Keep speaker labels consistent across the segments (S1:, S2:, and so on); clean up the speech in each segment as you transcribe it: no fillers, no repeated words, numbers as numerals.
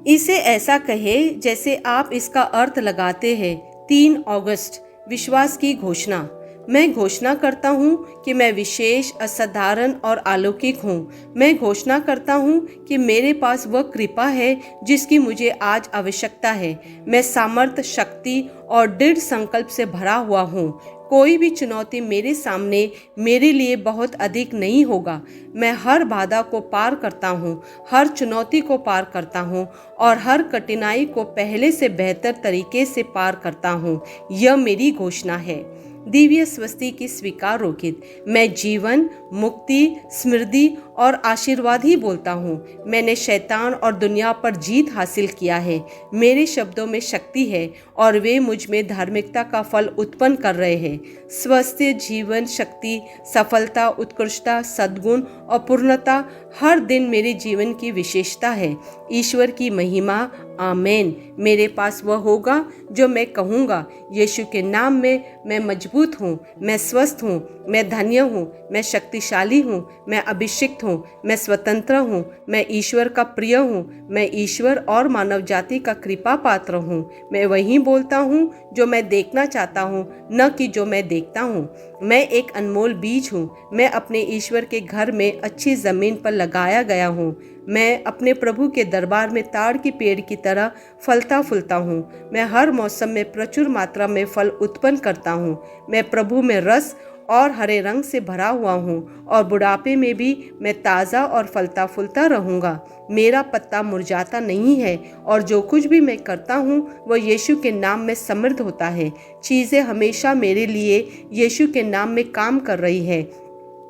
S1: इसे ऐसा कहे जैसे आप इसका अर्थ लगाते हैं। 3 अगस्त, विश्वास की घोषणा। मैं घोषणा करता हूँ कि मैं विशेष, असाधारण और अलौकिक हूँ। मैं घोषणा करता हूँ कि मेरे पास वह कृपा है जिसकी मुझे आज आवश्यकता है। मैं सामर्थ, शक्ति और दृढ़ संकल्प से भरा हुआ हूँ। कोई भी चुनौती मेरे सामने मेरे लिए बहुत अधिक नहीं होगा। मैं हर बाधा को पार करता हूँ, हर चुनौती को पार करता हूँ और हर कठिनाई को पहले से बेहतर तरीके से पार करता हूँ। यह मेरी घोषणा है। दिव्य स्वस्ति की स्वीकार रोकित। मैं जीवन, मुक्ति, समृद्धि और आशीर्वाद ही बोलता हूँ। मैंने शैतान और दुनिया पर जीत हासिल किया है। मेरे शब्दों में शक्ति है और वे मुझ में धार्मिकता का फल उत्पन्न कर रहे हैं। स्वस्थ जीवन, शक्ति, सफलता, उत्कृष्टता, सद्गुण और पूर्णता हर दिन मेरे जीवन की विशेषता है। ईश्वर की महिमा। आमेन। मेरे पास वह होगा जो मैं कहूँगा। यीशु के नाम में मैं मजबूत हूँ, मैं स्वस्थ हूँ, मैं धन्य हूँ, मैं शक्तिशाली हूँ, मैं अभिषिक्त हूँ, मैं स्वतंत्र हूँ, मैं ईश्वर का प्रिय हूँ, मैं ईश्वर और मानव जाति का कृपा पात्र हूँ। मैं वही बोलता हूँ जो मैं देखना चाहता हूँ, न कि जो मैं देखता हूँ। मैं एक अनमोल बीज हूँ। मैं अपने ईश्वर के घर में अच्छी जमीन पर लगाया गया हूँ। मैं अपने प्रभु के दरबार में ताड़ की पेड़ की तरह फलता फूलता हूँ। मैं हर मौसम में प्रचुर मात्रा में फल उत्पन्न करता हूँ। मैं प्रभु में रस और हरे रंग से भरा हुआ हूँ और बुढ़ापे में भी मैं ताज़ा और फलता फूलता रहूँगा। मेरा पत्ता मुरझाता नहीं है और जो कुछ भी मैं करता हूँ वह यीशु के नाम में समृद्ध होता है। चीज़ें हमेशा मेरे लिए यीशु के नाम में काम कर रही है।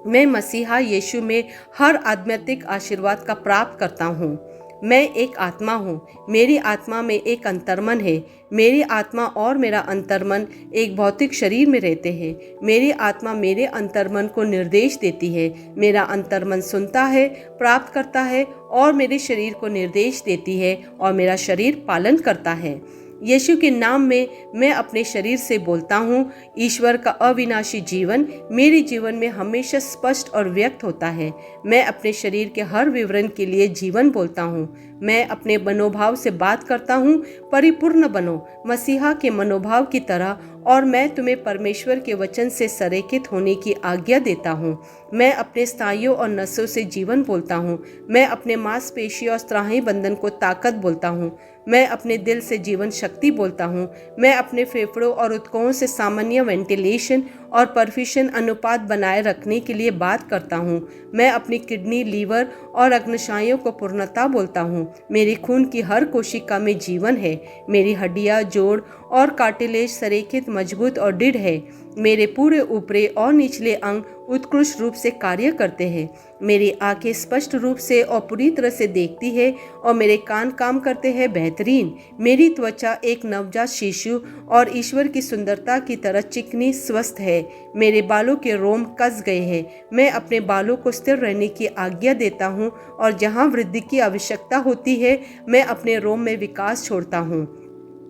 S1: मैं मसीहा यीशु में हर आध्यात्मिक आशीर्वाद का प्राप्त करता हूँ। मैं एक आत्मा हूँ। मेरी आत्मा में एक अंतर्मन है। मेरी आत्मा और मेरा अंतर्मन एक भौतिक शरीर में रहते हैं। मेरी आत्मा मेरे अंतर्मन को निर्देश देती है। मेरा अंतर्मन सुनता है, प्राप्त करता है और मेरे शरीर को निर्देश देती है और मेरा शरीर पालन करता है। यीशु के नाम में मैं अपने शरीर से बोलता हूँ। ईश्वर का अविनाशी जीवन मेरे जीवन में हमेशा स्पष्ट और व्यक्त होता है। मैं अपने शरीर के हर विवरण के लिए जीवन बोलता हूँ। मैं अपने मनोभाव से बात करता हूँ, परिपूर्ण बनो मसीहा के मनोभाव की तरह, और मैं तुम्हें परमेश्वर के वचन से संरेखित होने की आज्ञा देता हूँ। मैं अपने स्नायुओं और नसों से जीवन बोलता हूँ। मैं अपने मांसपेशियों और स्नायु बंधन को ताकत बोलता हूँ। मैं अपने दिल से जीवन शक्ति बोलता हूँ। मैं अपने फेफड़ों और ऊतकों से सामान्य वेंटिलेशन और परफ्यूशन अनुपात बनाए रखने के लिए बात करता हूँ। मैं अपनी किडनी, लीवर और अग्न्याशयों को पूर्णता बोलता हूँ। मेरे खून की हर कोशिका में जीवन है। मेरी हड्डियाँ, जोड़ और कार्टिलेज संरेखित, मजबूत और दृढ़ है। मेरे पूरे ऊपरी और निचले अंग उत्कृष्ट रूप से कार्य करते हैं। मेरी आंखें स्पष्ट रूप से और पूरी तरह से देखती है और मेरे कान काम करते हैं बेहतरीन। मेरी त्वचा एक नवजात शिशु और ईश्वर की सुंदरता की तरह चिकनी, स्वस्थ है। मेरे बालों के रोम कस गए हैं। मैं अपने बालों को स्थिर रहने की आज्ञा देता हूँ और जहाँ वृद्धि की आवश्यकता होती है मैं अपने रोम में विकास छोड़ता हूँ।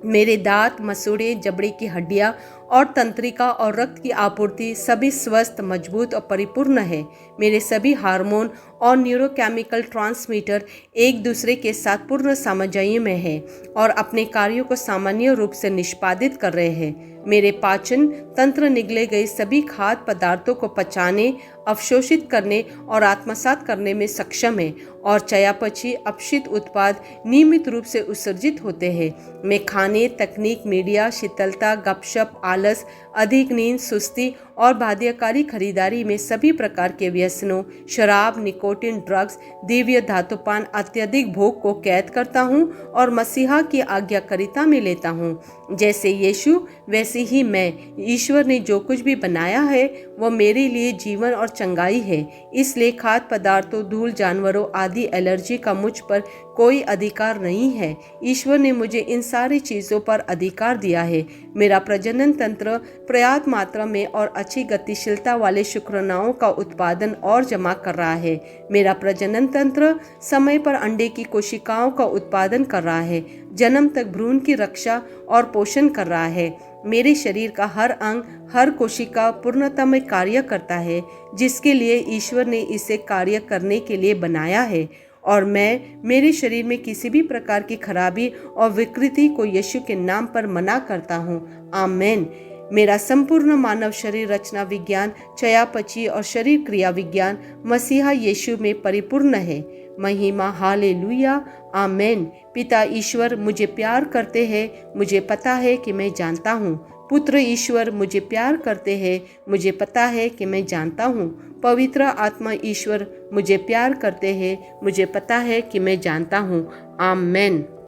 S1: मेरे दांत, मसूड़े, जबड़े की हड्डियां और तंत्रिका और रक्त की आपूर्ति सभी स्वस्थ, मजबूत और परिपूर्ण है। मेरे सभी हार्मोन और न्यूरोकेमिकल ट्रांसमीटर एक दूसरे के साथ पूर्ण सामंजस्य में है और अपने कार्यों को सामान्य रूप से निष्पादित कर रहे हैं। मेरे पाचन तंत्र निगले गए सभी खाद्य पदार्थों को पचाने, अवशोषित करने और आत्मसात करने में सक्षम है और चयापचय अपशिष्ट उत्पाद नियमित रूप से उत्सर्जित होते हैं। मैं खाने, तकनीक, मीडिया, शीतलता, गपशप, आलस, अधिक नींद, सुस्ती और बाध्यकारी खरीदारी में सभी प्रकार के व्यसनों, शराब, निकोटिन, ड्रग्स, दिव्य धातुपान, अत्यधिक भोग को कैद करता हूँ और मसीहा की आज्ञाकारिता में लेता हूँ। जैसे यीशु वैसे ही मैं। ईश्वर ने जो कुछ भी बनाया है वह मेरे लिए जीवन और चंगाई है। इसलिए खाद्य पदार्थों, धूल, जानवरों आदि एलर्जी का मुझ पर कोई अधिकार नहीं है। ईश्वर ने मुझे इन सारी चीज़ों पर अधिकार दिया है। मेरा प्रजनन तंत्र पर्याप्त मात्रा में और अच्छी गतिशीलता वाले शुक्राणुओं का उत्पादन और जमा कर रहा है। मेरा प्रजनन तंत्र समय पर अंडे की कोशिकाओं का उत्पादन कर रहा है, जन्म तक भ्रूण की रक्षा और पोषण कर रहा है। मेरे शरीर का हर अंग, हर कोशिका पूर्णता में कार्य करता है जिसके लिए ईश्वर ने इसे कार्य करने के लिए बनाया है और मैं मेरे शरीर में किसी भी प्रकार की खराबी और विकृति को यीशु के नाम पर मना करता हूँ। आमेन। मेरा संपूर्ण मानव शरीर रचना विज्ञान, चयापचय और शरीर क्रिया विज्ञान मसीहा यीशु में परिपूर्ण है। महिमा हालेलुया। आमेन। पिता ईश्वर मुझे प्यार करते हैं, मुझे पता है कि मैं जानता हूँ। पुत्र ईश्वर मुझे प्यार करते हैं, मुझे पता है कि मैं जानता हूँ। पवित्र आत्मा ईश्वर मुझे प्यार करते हैं, मुझे पता है कि मैं जानता हूँ। आमेन।